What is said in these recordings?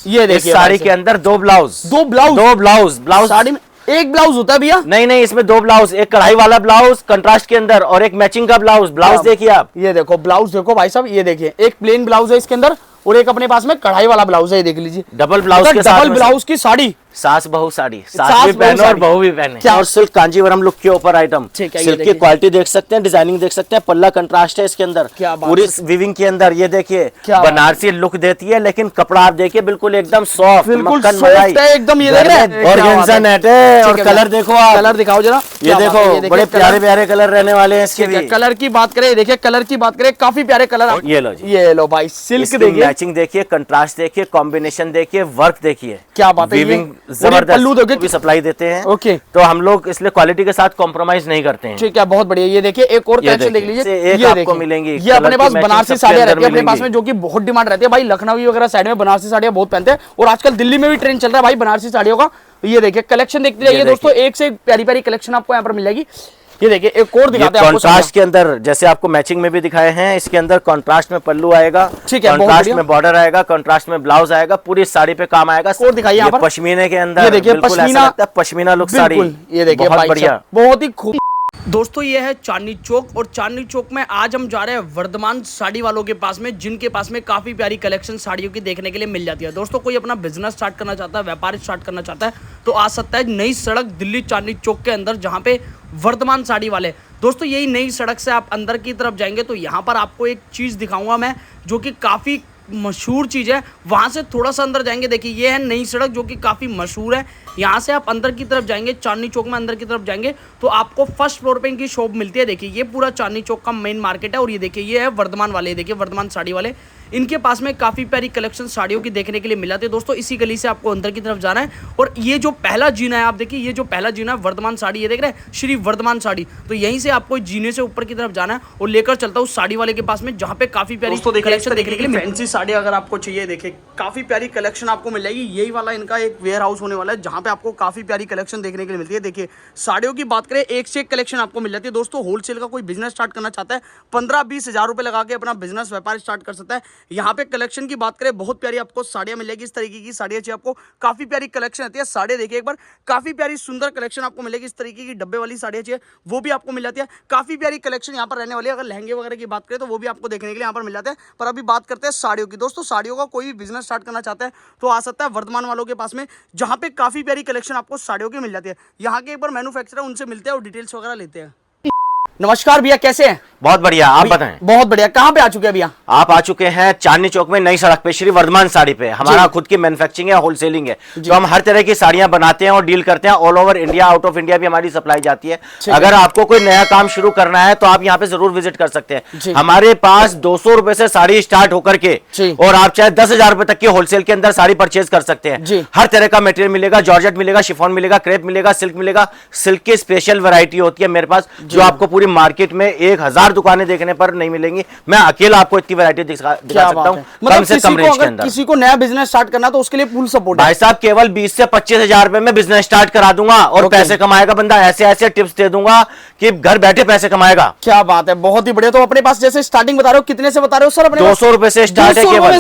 ये देखिए साड़ी के अंदर दो ब्लाउज ब्लाउज साड़ी में एक ब्लाउज होता है भैया? नहीं, इसमें दो ब्लाउज, एक कढ़ाई वाला ब्लाउज कंट्रास्ट के अंदर और एक मैचिंग का ब्लाउज देखिए आप। ये देखो ब्लाउज देखो भाई साहब, ये देखिए एक प्लेन ब्लाउज है इसके अंदर और एक अपने पास में कढ़ाई वाला ब्लाउज है, ये देख लीजिए। डबल ब्लाउज के साथ, डबल ब्लाउज की साड़ी, सास बहू साड़ी, सास भी पहने और बहू भी पहने। क्या? और सिल्क कांजीवरम लुक के ऊपर आइटम, ठीक है, सिल्क की क्वालिटी देख सकते हैं, डिजाइनिंग देख सकते हैं, पल्ला कंट्रास्ट है इसके अंदर, पूरी विविंग के अंदर। ये देखिए बनारसी लुक देती है, लेकिन कपड़ा आप देखिए बिल्कुल एकदम सॉफ्ट, बिल्कुल सॉफ्ट है एकदम। ये देख रहे हैं ऑर्गेन्जा नेट है। और कलर देखो आप, कलर दिखाओ जरा। ये देखो बड़े प्यारे प्यारे कलर रहने वाले हैं इसके भी। कलर की बात करें, देखिए कलर की बात करें, काफी प्यारे कलर। ये लो जी, ये लो भाई, सिल्क देखिए, मैचिंग देखिए, कंट्रास्ट देखिए, कॉम्बिनेशन देखिए, वर्क देखिए, क्या बात है। वीविंग जबरदस्त भी सप्लाई देते हैं। ओके, तो हम लोग इसलिए क्वालिटी के साथ कॉम्प्रोमाइज नहीं करते हैं। ठीक है, बहुत बढ़िया। ये देखिए एक और कलेक्शन देख लीजिए, ये आपको मिलेंगी। ये अपने पास बनारसी साड़ियां रहती है अपने पास में, जो कि बहुत डिमांड रहती है भाई। लखनऊ वगैरह साइड में बनारसी साड़ियां बहुत पहनते हैं और आजकल दिल्ली में भी ट्रेंड चल रहा है भाई बनारसी साड़ियों का। ये देखिए कलेक्शन देखते जाइए दोस्तों, एक से एक प्यारी प्यारी कलेक्शन आपको यहाँ पर मिल जाएगी। ये देखिए एक और दिखाते हैं आपको कंट्रास्ट के अंदर, जैसे आपको मैचिंग में भी दिखाए हैं, इसके अंदर कंट्रास्ट में पल्लू आएगा, ठीक है, कंट्रास्ट में बॉर्डर आएगा, कंट्रास्ट में ब्लाउज आएगा, पूरी साड़ी पे काम आएगा। और दिखाइए यहाँ पर पश्मीने के अंदर, ये देखिए पश्मीना लुक साड़ी, ये देखिए बहुत बढ़िया, बहुत ही खूब। दोस्तों ये है चांदनी चौक, और चांदनी चौक में आज हम जा रहे हैं वर्धमान साड़ी वालों के पास में, जिनके पास में काफी प्यारी कलेक्शन साड़ियों की देखने के लिए मिल जाती है। दोस्तों कोई अपना बिजनेस स्टार्ट करना चाहता है, व्यापार स्टार्ट करना चाहता है, तो आ सकता है नई सड़क दिल्ली चांदनी चौक के अंदर, जहाँ पे वर्धमान साड़ी वाले। दोस्तों यही नई सड़क से आप अंदर की तरफ जाएंगे तो यहाँ पर आपको एक चीज दिखाऊंगा मैं, जो कि काफी मशहूर चीज है। वहां से थोड़ा सा अंदर जाएंगे, देखिए ये है नई सड़क, जो कि काफी मशहूर है। यहाँ से आप अंदर की तरफ जाएंगे, चांदनी चौक में अंदर की तरफ जाएंगे तो आपको फर्स्ट फ्लोर पे इनकी शॉप मिलती है। देखिए ये पूरा चांदनी चौक का मेन मार्केट है, और ये देखिए ये है वर्धमान वाले, देखिए वर्धमान साड़ी वाले। इनके पास में काफी प्यारी कलेक्शन साड़ियों की देखने के लिए मिल जाती है। दोस्तों इसी गली से आपको अंदर की तरफ जाना है, और ये जो पहला जीना है, आप देखिए ये जो पहला जीना है वर्धमान साड़ी, ये देख रहे हैं श्री वर्धमान साड़ी, तो यहीं से आपको जीने से ऊपर की तरफ जाना है और लेकर चलता हूँ साड़ी वाले के पास में, जहाँ पे काफी प्यारी कलेक्शन देखने के लिए। फैंसी साड़ी अगर आपको चाहिए, देखिए काफी प्यारी कलेक्शन आपको मिल जाएगी। यही वाला इनका एक वेयर हाउस होने वाला है, जहाँ पे आपको काफी प्यारी कलेक्शन देखने के लिए मिलती है। देखिए साड़ियों की बात करें, एक से एक कलेक्शन आपको मिल जाती है। दोस्तों होलसेल का कोई बिजनेस स्टार्ट करना चाहता है, 15-20 हज़ार रुपए लगा के अपना बिजनेस व्यापार स्टार्ट कर सकता है। यहाँ पे कलेक्शन की बात करें, बहुत प्यारी आपको साड़ियां मिलेगी। इस तरीके की साड़ियां चाहिए आपको, काफी प्यारी कलेक्शन आती है। साड़ियां देखिए एक बार, काफी प्यारी सुंदर कलेक्शन आपको मिलेगी। इस तरीके की डब्बे वाली साड़ियां चाहिए वो भी आपको मिल जाती है। काफी प्यारी कलेक्शन यहाँ पर रहने वाली है। अगर लहंगे वगैरह की बात करें तो वो भी आपको देखने के लिए यहाँ पर मिल जाते हैं। पर अभी बात करते हैं साड़ियों की। दोस्तों साड़ियों का कोई भी बिजनेस स्टार्ट करना चाहता है तो आ सकता है वर्धमान वालों के पास में, जहाँ पे काफी प्यारी कलेक्शन आपको साड़ियों की मिल जाती है। यहाँ के एक बार मैन्युफैक्चरर, उनसे मिलते हैं और डिटेल्स वगैरह लेते हैं। नमस्कार भैया, कैसे हैं? बहुत बढ़िया, आप बताएं। बहुत बढ़िया। कहाँ पे आ चुके हैं भैया? आप आ चुके हैं चांदनी चौक में नई सड़क पे श्री वर्धमान साड़ी पे। हमारा खुद की मैन्युफैक्चरिंग है, होलसेलिंग है, तो हम हर तरह की साड़ियां बनाते हैं और डील करते हैं। All over India, out of India भी हमारी सप्लाई जाती है। अगर आपको कोई नया काम शुरू करना है तो आप यहाँ पे जरूर विजिट कर सकते हैं। हमारे पास 200 रुपए से साड़ी स्टार्ट होकर के, और आप चाहे 10,000 रुपए तक की होलसेल के अंदर साड़ी परचेज कर सकते हैं। हर तरह का मटेरियल मिलेगा, जॉर्जेट मिलेगा, शिफॉन मिलेगा, क्रेप मिलेगा, सिल्क मिलेगा। सिल्क की स्पेशल वैरायटी होती है मेरे पास, जो आपको पूरी मार्केट में 1000 दुकानें देखने पर नहीं मिलेंगी। मैं अकेला आपको इतनी वैरायटी दिखा सकता हूं, कम से कम रेंज के अंदर। किसी को नया बिजनेस स्टार्ट करना तो उसके लिए फुल सपोर्ट है भाई साहब। केवल 20 से 25 हजार रुपए में बिजनेस स्टार्ट करा दूंगा और पैसे कमाएगा बंदा। ऐसे ऐसे टिप्स दे दूंगा कि घर बैठे पैसे कमाएगा। क्या बात है, बहुत ही बढ़िया। तो अपने पास जैसे स्टार्टिंग बता रहे हो, कितने से बता रहे हो सर? अपने 200 रुपए से स्टार्ट है, केवल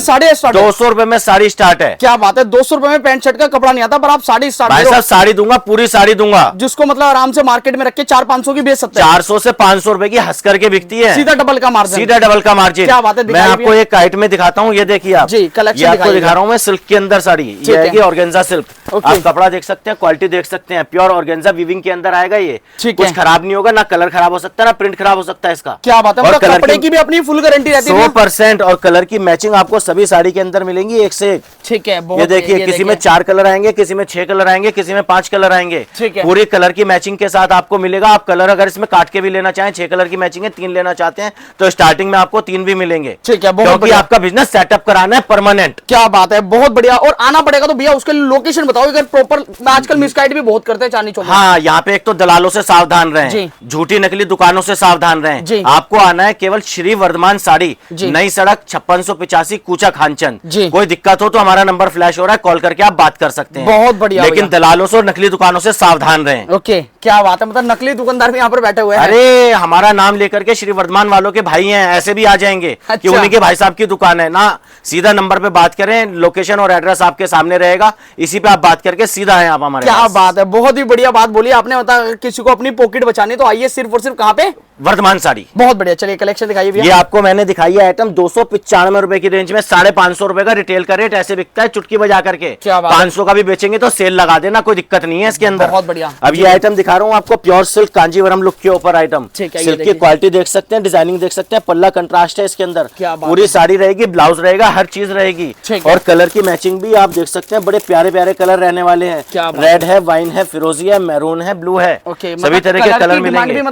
200 रुपए में साड़ी स्टार्ट है। क्या बात है, 200 रुपए में पैंट शर्ट का कपड़ा नहीं आता, पर आप साड़ी स्टार्ट। भाई साहब साड़ी दूंगा, पूरी साड़ी दूंगा, जिसको मतलब आराम से मार्केट में रख के 400-500 की बेच सकते हैं। 400 से 500 रुपए की हंस करके बिकती है, सीधा डबल का मार्जिन, सीधा डबल का मार्जिन। क्या बात है, मैं आपको एक आइटम में दिखाता हूँ, ये देखिए आप जी, कलेक्शन ये आपको दिखा रहा हूँ मैं। सिल्क के अंदर साड़ी, ये है ऑर्गेन्जा सिल्क। आप कपड़ा देख सकते हैं, क्वालिटी देख सकते हैं, प्योर ऑर्गेन्जा वीविंग के अंदर आएगा। ये कुछ खराब नहीं होगा, ना कलर खराब हो सकता है, ना प्रिंट खराब हो सकता है इसका। क्या बात है, कपड़े की भी अपनी फुल गारंटी रहती है 100%। और कलर की मैचिंग आपको सभी साड़ी के अंदर मिलेंगी, एक से एक। ठीक है, ये देखिए, किसी में 4 कलर आएंगे, किसी में 6 कलर आएंगे, किसी में 5 कलर आएंगे। पूरी कलर की मैचिंग के साथ आपको मिलेगा। आप कलर अगर इसमें काट के भी लेना चाहें, 6 कलर की मैचिंग है, 3 लेना चाहते हैं तो स्टार्टिंग में आपको 3 भी मिलेंगे। ठीक है, क्योंकि आपका बिजनेस सेटअप कराना है परमानेंट। क्या बात है, बहुत बढ़िया। और आना पड़ेगा तो भैया उसके लोकेशन बताओ, अगर प्रॉपर। आजकल मिसगाइड भी बहुत करते हैं चांदनी चौक। हाँ, यहाँ पे एक तो दलालों से सावधान रहें, झूठी नकली दुकानों से सावधान रहें। आपको आना है केवल श्री वर्धमान साड़ी, नई सड़क 5685 कूचा खानचंद। कोई दिक्कत हो तो हमारे हमारा नंबर फ्लैश हो रहा है, कॉल करके आप बात कर सकते हैं। बहुत बढ़िया। लेकिन दलालों से और नकली दुकानों से सावधान रहें। ओके, क्या बात है, मतलब नकली दुकानदार भी यहाँ पर बैठे हुए हैं। अरे हमारा नाम लेकर के श्री वर्धमान वालों के भाई हैं, ऐसे भी आ जाएंगे कि उन्हीं के भाई साहब की दुकान है ना। सीधा नंबर पे बात करें, लोकेशन और एड्रेस आपके सामने रहेगा, इसी पे आप बात करके सीधा है आप हमारे। क्या बात है, बहुत ही बढ़िया बात बोली आपने। बता, किसी को अपनी पॉकेट बचानी तो आइए सिर्फ और सिर्फ कहाँ पे, वर्धमान साड़ी। बहुत बढ़िया। चलिए कलेक्शन दिखाइए भैया। ये आपको मैंने दिखाई है आइटम 295 रुपए की रेंज में, 550 रुपए का रिटेल का रेट ऐसे बिकता है चुटकी बजा करके। क्या बात है। 500 का भी बेचेंगे तो सेल लगा देना, कोई दिक्कत नहीं है इसके अंदर। बहुत बढ़िया। अब ये आइटम दिखा रहा हूँ आपको, प्योर सिल्क कांजीवरम लुक के ऊपर आइटम। सिल्क की क्वालिटी देख सकते हैं, डिजाइनिंग देख सकते हैं, पल्ला कंट्रास्ट है इसके अंदर, पूरी साड़ी रहेगी, ब्लाउज रहेगा, हर चीज रहेगी। और कलर की मैचिंग भी आप देख सकते हैं, बड़े प्यारे प्यारे कलर रहने वाले हैं। रेड है, वाइन है, फिरोजी है, मैरून है, ब्लू है, सभी तरह के कलर मिलेंगे।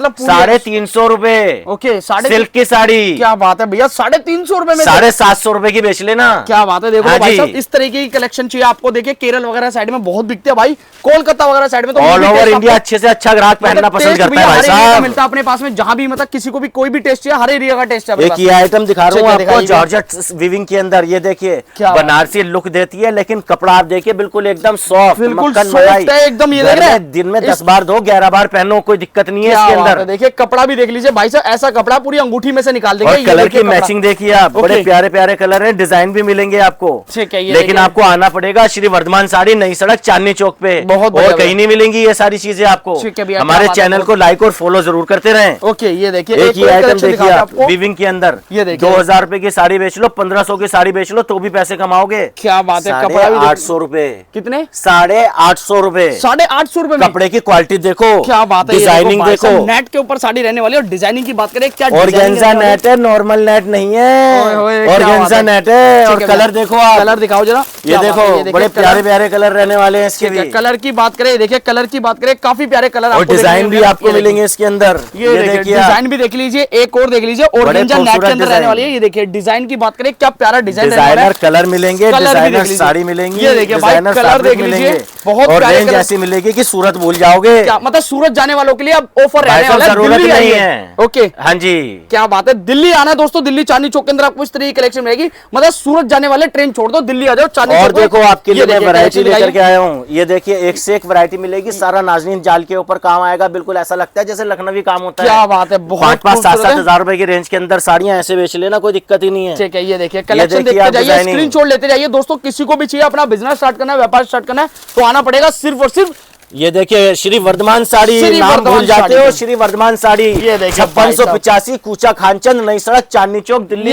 350 रुपए। ओके, सिल्क की साड़ी। क्या बात है भैया, 350 रुपए में 750 रुपए की बेच लेना। क्या बात है। देखो भाई साहब, इस तरीके की कलेक्शन चाहिए आपको। देखिए केरल वगैरह साइड में बहुत बिकते हैं भाई, कोलकाता वगैरह साइड में तो ऑल ओवर इंडिया अच्छे से अच्छा ग्राहक पहनना पसंद करता है भाई साहब। मिलता है अपने पास में, जहां भी मतलब किसी को भी कोई भी टेस्ट चाहिए, हर एरिया का टेस्ट है। एक ये आइटम दिखा रहा हूँ आपको, जॉर्जेट वीविंग के अंदर। ये देखिए बनारसी लुक देती है, लेकिन कपड़ा आप देखिए बिल्कुल एकदम सॉफ्ट, बिल्कुल सॉफ्ट है एकदम। ये देख रहे हैं, दिन में 10 बार धो, 11 बार पहनो, कोई दिक्कत नहीं है इसके अंदर। देखिए कपड़ा भी देख लीजिए भाई साहब, ऐसा कपड़ा पूरी अंगूठी में से निकाल देंगे। और कलर की मैचिंग देखिए आप, बड़े प्यारे प्यारे कलर है, डिजाइन भी मिलेंगे आपको। लेकिन आपको आना पड़ेगा श्री वर्धमान साड़ी, नई सड़क, चांदनी चौक पे। और कहीं नहीं मिलेंगी ये सारी चीजें आपको। हमारे चैनल को लाइक और फॉलो जरूर करते रहें। ओके, ये देखिए एक ही आइटम देखिए आप, वीविंग के अंदर। ये देखिए 2000 रुपए की साड़ी बेच लो, 1500 की साड़ी बेच लो, तो भी पैसे कमाओगे। क्या बात है। कपड़ा भी 800 रुपए। कितने? 850 रुपए। 850 रुपए। कपड़े की क्वालिटी देखो, क्या बात है, डिजाइनिंग देखो। नेट के ऊपर साड़ी रहने वाली है। और डिजाइनिंग की बात करें, क्या ऑर्गेन्जा नेट है, नॉर्मल नेट नहीं है, ऑर्गेन्जा नेट है। और कलर देखो आप, कलर दिखाओ जरा। ये देखो, बड़े प्यारे प्यारे कलर रहने वाले हैं इसके भी। कलर की बात करें, देखिए कलर की बात करें, काफी प्यारे कलर और डिजाइन भी आपको मिलेंगे इसके अंदर। ये देखिए डिजाइन भी देख लीजिए, एक और देख लीजिए, ऑर्गेन्जा नेट के अंदर रहने वाली है। ये देखिए डिजाइन की बात करें, क्या प्यारा डिजाइनर कलर मिलेंगे, डिजाइनर साड़ी मिलेंगी। ये देखिए भाई, कलर देख लीजिए, बहुत रेंज ऐसी मिलेगी कि सूरत भूल जाओगे। मतलब सूरत जाने वालों के लिए अब ऑफर रहने वाला है, जरूरत नहीं है। ओके, हाँ जी, क्या बात है। दिल्ली आना है दोस्तों, दिल्ली चांदनी चौक के अंदर आपको इस तरह की कलेक्शन मिलेगी। मतलब सूरत जाने वाले ट्रेन छोड़ दो, दिल्ली आ जाओ चांदनी चौक। और देखो आपके लिए मैं वैरायटी लेकर के आया हूँ। ये देखिए एक से एक वैरायटी मिलेगी, सारा नाजनीन जाल के ऊपर काम आएगा। बिल्कुल ऐसा लगता है जैसे लखनवी काम होता है। क्या बात है, बहुत 5-7 हजार रुपए की रेंज के अंदर साड़ियां ऐसे बेच लेना, कोई दिक्कत ही नहीं है। ठीक है, ये देखिए कलेक्शन देखते जाइए, स्क्रीनशॉट लेते जाइए दोस्तों। किसी को भी चाहिए अपना बिजनेस स्टार्ट करना है, व्यापार स्टार्ट करना है, तो आना पड़ेगा सिर्फ और सिर्फ। ये देखिए श्री वर्धमान साड़ी, नाम भूल जाते हो, श्री वर्धमान साड़ी। ये देखिए 5685 कूचा खानचंद, नई सड़क, चांदनी चौक, दिल्ली।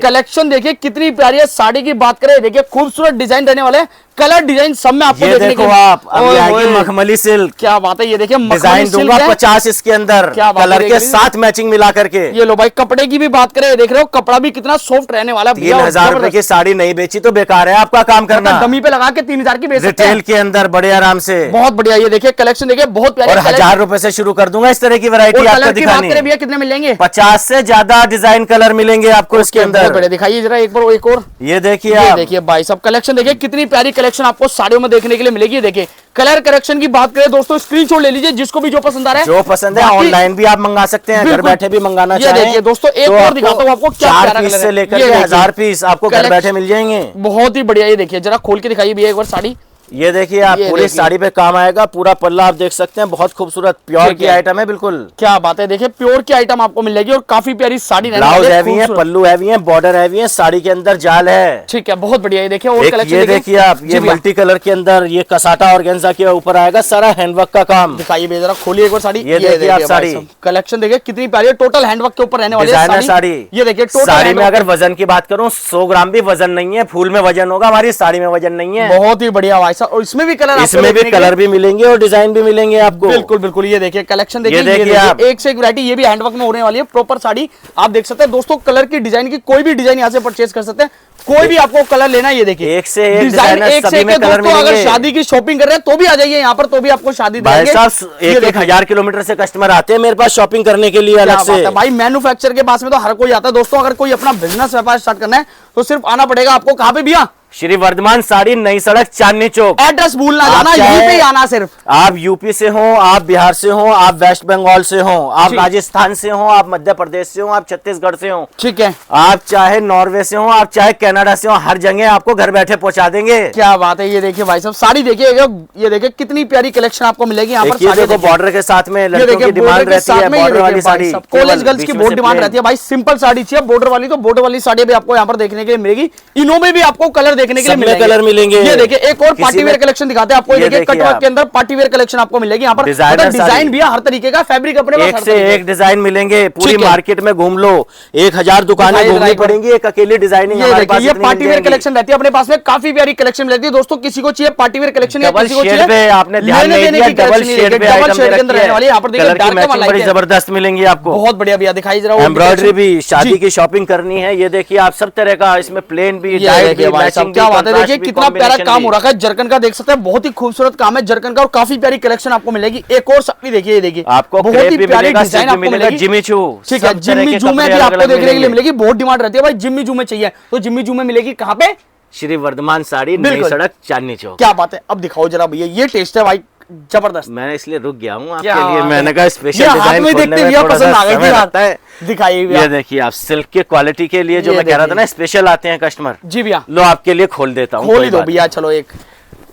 कलेक्शन देखिए कितनी प्यारी है। साड़ी की बात करें, देखिए खूबसूरत डिजाइन रहने वाले, कलर डिजाइन सब में आपको देखने को आप। अभी आएगी मखमली सिल्क। क्या बात है, ये देखिए डिजाइन दूंगा 50 इसके अंदर, कलर के साथ मैचिंग मिला करके। ये लो भाई, कपड़े की भी बात करें, देख रहे हो कपड़ा भी कितना सॉफ्ट रहने वाला। 3000 रुपए की साड़ी नहीं बेची तो बेकार है आपका काम करना। डमी पे लगा के 3000 की बेच सकते हैं रिटेल के अंदर बड़े आराम से। बहुत बढ़िया, ये देखिए कलेक्शन देखिए, बहुत प्यारे। और 1000 रुपए से शुरू कर दूंगा इस तरह की वैरायटी आपको दिखानी। भैया कितने मिलेंगे? 50 से ज्यादा डिजाइन कलर मिलेंगे आपको इसके अंदर। दिखाइए जरा एक बार, एक और। ये देखिए, देखिए भाई सब कलेक्शन देखिए, कितनी प्यारी कलेक्शन आपको साड़ियों में देखने के लिए मिलेगी। देखिए कलर करेक्शन की बात करें दोस्तों, स्क्रीनशॉट ले लीजिए, जिसको भी जो पसंद आ रहा है, जो पसंद है ऑनलाइन भी आप मंगा सकते हैं, घर बैठे भी मंगाना चाहें। ये देखिए दोस्तों, एक और दिखाता हूँ आपको, 4 पीस से लेकर 1000 पीस आपको घर बैठे मिल जाएंगे। बहुत ही बढ़िया। ये देखिए जरा खोल के दिखाइए भैया एक बार साड़ी। ये देखिए आप, पूरी साड़ी पे काम आएगा, पूरा पल्ला आप देख सकते हैं, बहुत खूबसूरत प्योर की आइटम है बिल्कुल। क्या बात है, देखिए प्योर की आइटम आपको मिल जाएगी और काफी प्यारी साड़ी। ब्लाउज हैवी है, पल्लू हैवी है, बॉर्डर हैवी है, साड़ी के अंदर जाल है। ठीक है, बहुत बढ़िया। ये देखिए और कलेक्शन ये देखिए आप, ये मल्टी कलर के अंदर, ये कसाटा ऑर्गेन्जा के ऊपर आएगा, सारा हैंडवर्क का काम। दिखाइए जरा, खोलिए एक बार साड़ी। ये देखिए आप साड़ी, कलेक्शन देखिए कितनी प्यारी, टोटल हैंडवर्क के ऊपर रहने वाली डिजाइनर साड़ी। ये देखिए साड़ी में अगर वजन की बात करूं, 100 ग्राम भी वजन नहीं है, फूल में वजन होगा, हमारी साड़ी में वजन नहीं है। बहुत ही बढ़िया भाई साहब, और इसमें भी कलर, इसमें भी कलर भी मिलेंगे और डिजाइन भी मिलेंगे आपको। बिल्कुल बिल्कुल। ये देखिए कलेक्शन देखिए, एक से एक वैरायटी, ये भी हैंडवर्क में होने वाली है, प्रॉपर साड़ी आप देख सकते हैं दोस्तों। कलर की डिजाइन की कोई भी डिजाइन यहाँ से परचेज कर सकते हैं, कोई भी आपको कलर लेना। ये देखिए एक से एक डिजाइन, एक से एक दोस्तों। अगर शादी की शॉपिंग कर रहे हैं तो भी आ जाइए यहाँ पर, तो भी आपको शादी देंगे। 1000 किलोमीटर से कस्टमर आते हैं मेरे पास शॉपिंग करने के लिए अलग से। भाई मैन्युफैक्चर के पास में तो हर कोई आता है दोस्तों। अगर कोई अपना बिजनेस व्यापार स्टार्ट करना है तो सिर्फ आना पड़ेगा आपको। कहाँ पे भैया? श्री वर्धमान साड़ी, नई सड़क, चांदनी चौक। एड्रेस भूलना जाना, यहीं पे ही आना सिर्फ। आप यूपी से हो, आप बिहार से हो, आप वेस्ट बंगाल से हो, आप राजस्थान से हो, आप मध्य प्रदेश से हो, आप छत्तीसगढ़ से हो, ठीक है, आप चाहे नॉर्वे से हो, आप चाहे कनाडा से हो, हर जगह आपको घर बैठे पहुंचा देंगे। क्या बात है। ये देखिए भाई साहब साड़ी देखिए, ये देखिए कितनी प्यारी कलेक्शन आपको मिलेगी यहाँ पर। देखो बॉर्डर के साथ में लड़कियों की डिमांड रहती है, बॉर्डर वाली साड़ी, कॉलेज गर्ल्स की बहुत डिमांड रहती है भाई। सिंपल साड़ी चाहिए बॉर्डर वाली, तो बॉर्डर वाली साड़ी भी आपको यहाँ पर देखने के लिए मिलेगी। इनों में भी आपको कलर देखने के लिए मिलेंगे, कलर मिलेंगे। ये देखिए एक और पार्टी वेयर कलेक्शन दिखाते हैं आपको। ये देखिए कटवर्क के अंदर पार्टी वेयर कलेक्शन आपको मिलेगी यहाँ पर। डिजाइन भी हर तरीके का, फैब्रिक अपने एक से एक डिजाइन मिलेंगे। पूरी मार्केट में घूम लो, 1000 दुकानें घूमनी पड़ेंगी, एक अकेली डिजाइनिंग हमारे पास। ये पार्टी वेयर कलेक्शन रहती है अपने पास में, काफी प्यारी कलेक्शन रहती है दोस्तों। किसी को चाहिए पार्टी वेयर कलेक्शन, किसी को चाहिए आपने ध्यान नहीं दिया, डबल शेड पे आइटम के अंदर रहने वाली। यहाँ पर देखिए कलर की मैचिंग बड़ी जबरदस्त मिलेंगी आपको। बहुत बढ़िया भैया दिखाई दे रहा है। एम्ब्रॉयडरी भी, शादी की शॉपिंग करनी है, ये देखिए आप सब तरह का, इसमें प्लेन भी, डाइट भी, मैचिंग। क्या बात है, देखिए कितना प्यारा काम हो रखा है जरकन का, देख सकते हैं। बहुत ही खूबसूरत काम है जरकन का और काफी प्यारी कलेक्शन आपको मिलेगी। एक और साड़ी देखिए, ये देखिए आपको बहुत ही प्यारी डिजाइन आपको मिलेगी। जिमी चू, ठीक है, जिम्मी जू में भी आपको देखने के लिए मिलेगी। बहुत डिमांड रहती है भाई, जिम्मी जू में चाहिए तो जिम्मी जू में मिलेगी। कहाँ पे? श्री वर्धमान साड़ी, नई सड़क, चांदनी चौक। क्या बात है, अब दिखाओ जरा भैया, ये टेस्ट है भाई जबरदस्त। मैंने इसलिए रुक गया हूँ आपके लिए, मैंने कहा स्पेशल डिजाइन देखते हुए पसंद आ गई। दिखाइए ये देखिए आप, सिल्क की क्वालिटी के लिए जो मैं कह रहा था ना, स्पेशल आते हैं कस्टमर। जी भैया, लो आपके लिए खोल देता हूँ। खोल ही दो भैया, चलो एक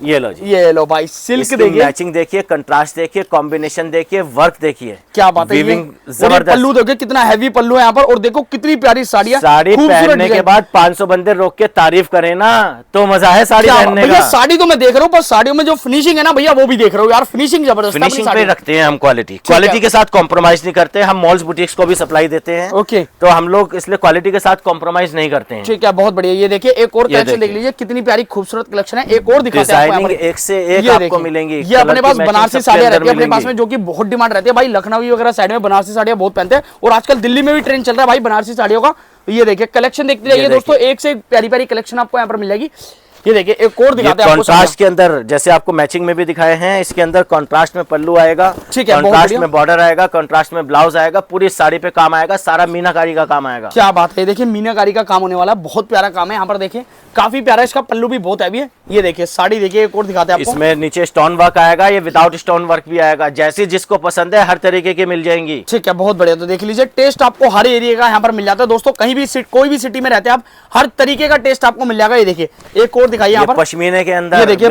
ये लो जी, ये लो भाई। सिल्क देखिए, मैचिंग देखिए, कंट्रास्ट देखिए, कॉम्बिनेशन देखिए, वर्क देखिए, क्या बात है। जबरदस्त पल्लू देखिए, कितना हैवी पल्लू है यहाँ पर। और देखो कितनी प्यारी साड़ियाँ। साड़ी पहनने के बाद 500 बंदे रोक के तारीफ करें ना, तो मजा है साड़ी पहनने का। साड़ी तो मैं देख रहा हूँ, पर साड़ियों में जो फिनिशिंग है ना भैया, वो भी देख रहा हूँ यार। फिनिशिंग जबरदस्त, फिनिशिंग पे रखते हैं हम। क्वालिटी के साथ कॉम्प्रोमाइज नहीं करते हम। मॉल्स बुटीक्स को भी सप्लाई देते हैं, ओके, तो हम लोग इसलिए क्वालिटी के साथ कॉम्प्रोमाइज नहीं करते हैं। ठीक है, बहुत बढ़िया। ये देखिए एक और कलेक्शन देख लीजिए, कितनी प्यारी खूबसूरत कलेक्शन है। एक और दिखाते हैं, एक से एक आपको मिलेंगी। ये अपने पास बनारसी साड़ियां रहती है अपने पास में, जो कि बहुत डिमांड रहती है भाई। लखनऊ वगैरह साइड में बनारसी साड़ियां बहुत पहनते हैं, और आजकल दिल्ली में भी ट्रेंड चल रहा है भाई बनारसी साड़ियों का। ये देखिए कलेक्शन देखते रहिए दोस्तों, एक से एक प्यारी प्यारी कलेक्शन आपको यहाँ पर मिल जाएगी। ये देखिए एक और दिखाते हैं आपको। कॉन्ट्रास्ट के अंदर, जैसे आपको मैचिंग में भी दिखाए हैं, इसके अंदर कॉन्ट्रास्ट में पल्लू आएगा, ठीक है, कॉन्ट्रास्ट में बॉर्डर आएगा, कॉन्ट्रास्ट में ब्लाउज आएगा, पूरी साड़ी पे काम आएगा, सारा मीनाकारी का काम आएगा। क्या बात है, देखिए मीनाकारी का काम होने वाला है, बहुत प्यारा काम है यहाँ पर। देखिए काफी प्यारा, इसका पल्लू भी बहुत हैवी है। ये देखिए साड़ी देखिए, एक और दिखाते हैं आपको। इसमें नीचे स्टोन वर्क आएगा, ये विदाउट स्टोन वर्क भी आएगा, जैसी जिसको पसंद है हर तरीके की मिल जाएंगी। ठीक है, बहुत बढ़िया। तो देख लीजिए टेस्ट आपको हर एरिया का यहाँ पर मिल जाता है दोस्तों। कहीं भी कोई भी सिटी में रहते हैं आप, हर तरीके का टेस्ट आपको मिल जाएगा। ये देखिए एक और दिखाइए यहाँ पर, पश्मीने के अंदर। ये देखिए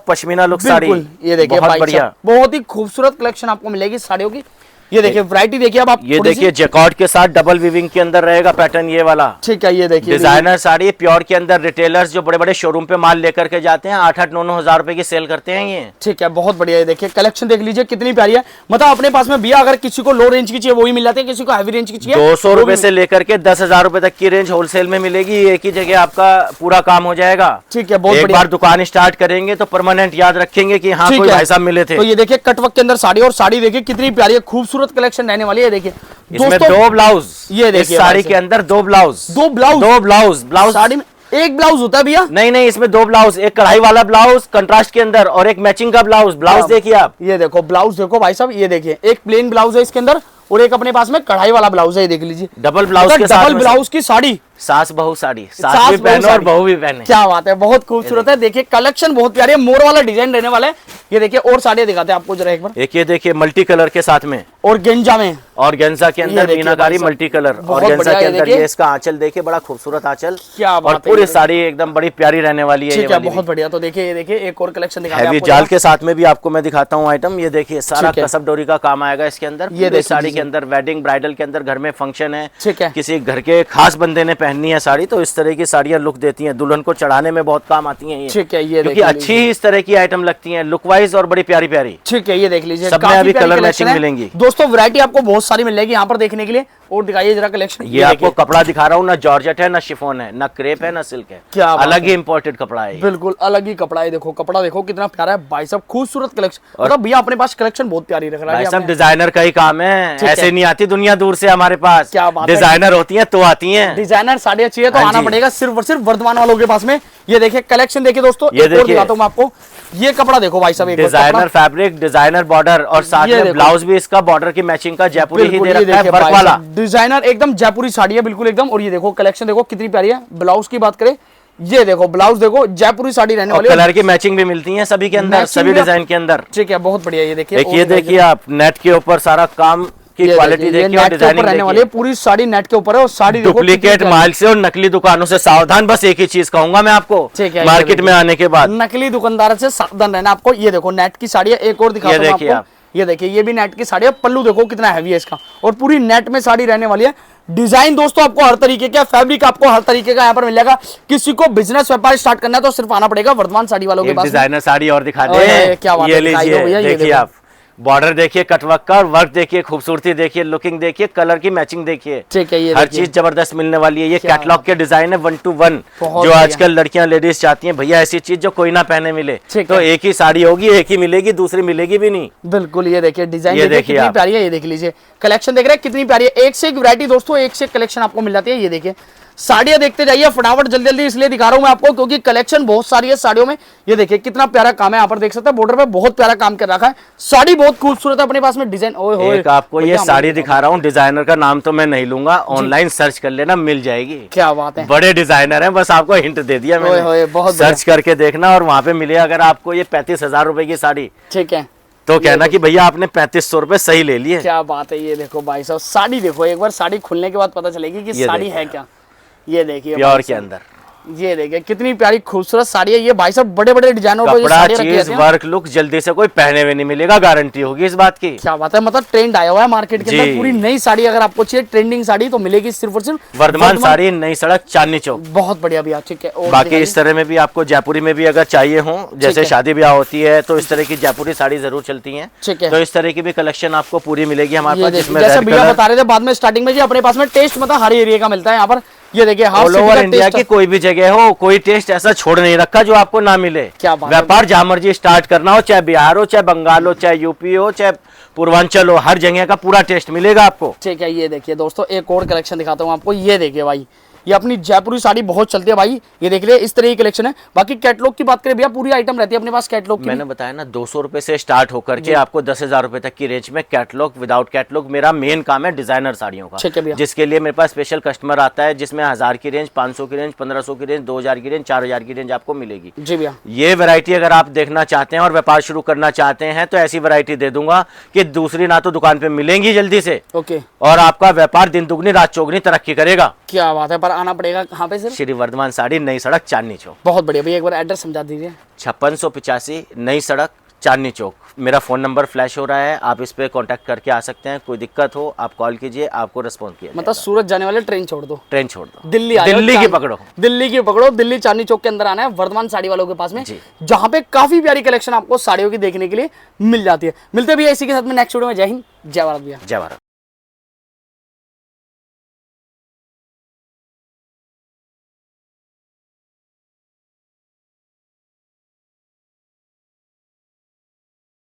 पश्मीना लुक साड़ी, ये देखिए बहुत बढ़िया, बहुत ही खूबसूरत कलेक्शन आपको मिलेगी साड़ियों की। ये देखिए वैरायटी देखिए अब आप, ये देखिए जैकॉर्ड के साथ डबल वीविंग के अंदर रहेगा पैटर्न ये वाला। ठीक है, ये देखिए डिजाइनर साड़ी प्योर के अंदर। रिटेलर्स जो बड़े बड़े शोरूम पे माल लेकर के जाते हैं, 8-9 हजार रुपए की सेल करते हैं ये। ठीक है, बहुत बढ़िया। ये देखिए कलेक्शन देख लीजिए कितनी प्यारी है। मतलब अपने पास में भैया अगर किसी को लो रेंज की चाहिए वो भी मिल जाते हैं, किसी को हैवी रेंज की चाहिए 200 रुपए से लेकर के 10,000 रुपए तक की रेंज होलसेल में मिलेगी। एक ही जगह आपका पूरा काम हो जाएगा। ठीक है, बहुत एक बार दुकान स्टार्ट करेंगे तो परमानेंट याद रखेंगे कि हाँ कोई भाई साहब मिले थे। तो ये देखिए कटवर्क के अंदर साड़ी, और साड़ी देखिए कितनी प्यारी है, खूबसूरत कलेक्शन रहने वाली है। देखिए इसमें 2 ब्लाउज, ये देखिए साड़ी के अंदर 2 ब्लाउज, 2 ब्लाउज साड़ी में एक ब्लाउज होता है भैया? नहीं, इसमें 2 ब्लाउज, एक कढ़ाई वाला ब्लाउज कंट्रास्ट के अंदर और एक मैचिंग का ब्लाउज देखिए आप। ये देखो ब्लाउज देखो भाई साहब, ये देखिए एक प्लेन ब्लाउज है इसके अंदर, और एक अपने पास में कढ़ाई वाला ब्लाउज है। ये देख लीजिए डबल ब्लाउज के साथ, डबल ब्लाउज की साड़ी, सास बहू साड़ी, सास भी पहने और बहू भी पहने। क्या बात है, बहुत खूबसूरत है। देखिए कलेक्शन बहुत प्यारी है, मोर वाला डिजाइन रहने वाला है। ये देखिए और साड़ियां दिखाते हैं आपको जरा एक बार। एक ये देखिए मल्टी कलर के साथ में, और गेंजा में, और गेंजा के अंदर मीनाकारी मल्टी कलर, और गेंजा के अंदर ये इसका आंचल देखिए, बड़ा खूबसूरत आंचल। क्या और पूरी साड़ी एकदम बड़ी प्यारी रहने वाली है। ठीक है, बहुत बढ़िया। तो देखिए ये देखिए एक और कलेक्शन दिखाते हैं जाल के साथ में भी आपको मैं दिखाता हूँ आइटम। ये देखिए सारा कसब डोरी का काम आएगा इसके अंदर। ये साड़ी के अंदर वेडिंग ब्राइडल के अंदर, घर में फंक्शन है, ठीक है, किसी घर के खास बंदे ने पहननी है साड़ी, तो इस तरह की साड़ियां लुक देती हैं, दुल्हन को चढ़ाने में बहुत काम आती हैं ये। ठीक है, ये क्योंकि अच्छी ही इस तरह की आइटम लगती हैं लुक वाइज और बड़ी प्यारी प्यारी। ठीक है, ये देख लीजिए सब में अभी कलर मैचिंग मिलेंगी दोस्तों। वैरायटी आपको बहुत सारी मिल जाएगी यहाँ पर देखने के लिए। और दिखाइए जरा कलेक्शन। ये आपको कपड़ा दिखा रहा हूँ, ना जॉर्जेट है, ना शिफॉन है, ना क्रेप है, ना सिल्क है। क्या अलग ही इम्पोर्टेड कपड़ा है, बिल्कुल अलग ही कपड़ा है। देखो कपड़ा देखो कितना प्यारा है भाई साहब, खूबसूरत कलेक्शन। मतलब भैया अपने पास कलेक्शन बहुत प्यारी रख रहा है। सब डिजाइनर का ही काम है, ऐसे नहीं आती दुनिया दूर से हमारे पास। क्या बात है, डिजाइनर होती है तो आती है। डिजाइनर साड़ियाँ चाहिए तो आना पड़ेगा सिर्फ और सिर्फ वर्धमान वालों के पास में। ये देखिए कलेक्शन देखिए दोस्तों, ये दिखाता हूँ मैं आपको। ये कपड़ा देखो भाई साहब, डिजाइनर फैब्रिक, डिजाइनर बॉर्डर, और साथ में ब्लाउज भी इसका बॉर्डर की मैचिंग का जयपुरी ही दे रखा है, वर्क वाला। डिजाइनर एकदम जयपुरी साड़ी है बिल्कुल एकदम। और ये देखो कलेक्शन देखो कितनी प्यारी है। ब्लाउज की बात करें, ये देखो ब्लाउज देखो जयपुरी साड़ी रहने वाली है। कलर की मैचिंग भी मिलती है सभी के अंदर, सभी डिजाइन के अंदर। ठीक है, बहुत बढ़िया। ये देखिए देखिए आप नेट के ऊपर सारा काम की क्वालिटी देखिए और डिजाइनिंग रहने वाली है, पूरी साड़ी नेट के ऊपर है और साड़ी डुप्लीकेट माल से और नकली दुकानों से सावधान। बस एक ही चीज कहूंगा मैं आपको मार्केट में आने के बाद, नकली दुकानदार से सावधान रहना आपको। ये देखो नेट की साड़ी है, एक और दिखा दूं आपको। ये देखिए ये भी नेट की साड़ी है, पल्लू देखो कितना हैवी है इसका, और पूरी नेट में साड़ी रहने वाली है। डिजाइन दोस्तों आपको हर तरीके का, फैब्रिक आपको हर तरीके का यहाँ पर मिलेगा। किसी को बिजनेस व्यापार स्टार्ट करना है तो सिर्फ आना पड़ेगा वर्धमान साड़ी वालों के पास। डिजाइनर साड़ी और दिखा दे, क्या बात है, ये लीजिए, देखिए आप बॉर्डर देखिए, कटवर्क का वर्क देखिए, खूबसूरती देखिए, लुकिंग देखिए, कलर की मैचिंग देखिए, ठीक है, ये हर चीज जबरदस्त मिलने वाली है। ये कैटलॉग के डिजाइन है 1 to 1, जो आजकल लड़कियां लेडीज चाहती हैं, भैया ऐसी चीज जो कोई ना पहने मिले। तो एक ही साड़ी होगी, एक ही मिलेगी, दूसरी मिलेगी भी नहीं। बिल्कुल, ये देखिए डिजाइन देखिए कितनी प्यारी है, ये देख लीजिए कलेक्शन देख रहे हैं कितनी प्यारी है। एक से एक वैरायटी दोस्तों, एक से एक कलेक्शन आपको मिल जाती है। ये देखिए साड़ियां देखते जाइए फटाफट, जल्दी जल्दी इसलिए दिखा रहा हूं मैं आपको क्योंकि कलेक्शन बहुत सारी है साड़ियों में। ये देखिए कितना प्यारा काम है, यहाँ पर देख सकते हैं बॉर्डर पे बहुत प्यारा काम कर रखा है। साड़ी बहुत खूबसूरत है अपने पास में, डिजाइन एक आपको ये साड़ी दिखा रहा हूँ, डिजाइनर का नाम तो मैं नहीं लूंगा, ऑनलाइन सर्च कर लेना, मिल जाएगी। क्या बात है, बड़े डिजाइनर है, बस आपको हिंट दे दिया मैंने, बहुत सर्च करके देखना और वहां पे मिले अगर आपको ये 35,000 रुपए की साड़ी, ठीक है, तो कहना कि भैया आपने 3500 रुपए सही ले लिए। क्या बात है, ये देखो भाई साहब साड़ी देखो, एक बार साड़ी खुलने के बाद पता चलेगी कि साड़ी है क्या। ये देखिए प्योर के अंदर, ये देखिए कितनी प्यारी खूबसूरत साड़ी है। ये भाई साहब बड़े बड़े डिजाइनों को कपड़ा चीज वर्क लुक जल्दी से कोई पहने हुए नहीं मिलेगा, गारंटी होगी इस बात की। क्या बात है, मतलब ट्रेंड आया हुआ है मार्केट के अंदर। पूरी नई साड़ी अगर आपको चाहिए, ट्रेंडिंग साड़ी, तो मिलेगी सिर्फ और सिर्फ वर्धमान साड़ी, नई सड़क, चांदनी चौक। बहुत बढ़िया भैया, ठीक है। बाकी इस तरह में भी आपको जयपुरी में भी अगर चाहिए हो, जैसे शादी ब्याह होती है तो इस तरह की जयपुरी साड़ी जरूर चलती है, तो इस तरह की भी कलेक्शन आपको पूरी मिलेगी हमारे पास। जैसे भैया बता रहे थे बाद में स्टार्टिंग में, अपने पास में टेस्ट मतलब हर एरिया का मिलता है यहाँ पर। ये देखिए ऑल ओवर इंडिया की कोई भी जगह हो, कोई टेस्ट ऐसा छोड़ नहीं रखा जो आपको ना मिले। क्या बात, व्यापार जहां मर्जी स्टार्ट करना हो, चाहे बिहार हो, चाहे बंगाल हो, चाहे यूपी हो, चाहे पूर्वांचल हो, हर जगह का पूरा टेस्ट मिलेगा आपको। ठीक है, ये देखिए दोस्तों एक और कलेक्शन दिखाता हूँ आपको। ये देखिए भाई, ये अपनी जयपुरी साड़ी बहुत चलती है भाई, ये देख रहे इस तरह की कलेक्शन है। बाकी कैटलॉग की बात करें भैया, पूरी आइटम रहती है अपने पास कैटलॉग की। मैंने बताया ना 200 रुपए से स्टार्ट होकर के आपको 10,000 रुपए तक की रेंज में कैटलॉग, विदाउट कैटलॉग। मेरा मेन काम है डिजाइनर साड़ियों का, जिसके लिए मेरे पास स्पेशल कस्टमर आता है, जिसमें 1000 की रेंज, 500 की रेंज, 1500 की रेंज, 2000 की रेंज, 4000 की रेंज आपको मिलेगी। जी भैया, ये वैरायटी अगर आप देखना चाहते हैं और व्यापार शुरू करना चाहते हैं तो ऐसी वैरायटी दे दूंगा कि दूसरी ना तो दुकान पे मिलेंगी जल्दी से, ओके, और आपका व्यापार दिन दुगनी रात चौगनी तरक्की करेगा। क्या बात है, पर आना पड़ेगा कहाँ पे सर? श्री वर्धमान साड़ी, नई सड़क, चांदनी चौक। बहुत बढ़िया भैया, एक बार एड्रेस समझा दीजिए। 5685 नई सड़क, चांदनी चौक। मेरा फोन नंबर फ्लैश हो रहा है, आप इस पे कांटेक्ट करके आ सकते हैं। कोई दिक्कत हो आप कॉल कीजिए, आपको रिस्पॉन्स किया। मतलब सूरत जाने वाले ट्रेन छोड़ दो, ट्रेन छोड़ दो, दिल्ली की पकड़ो, दिल्ली की पकड़ो, दिल्ली चांदनी चौक के अंदर आना है वर्धमान साड़ी वालों के पास में, जहाँ पे काफी प्यारी कलेक्शन आपको साड़ियों की देखने के लिए मिल जाती है। मिलते भी इसी के साथ में नेक्स्ट वीडियो में। जय हिंद, जय भारत भैया, जय भारत।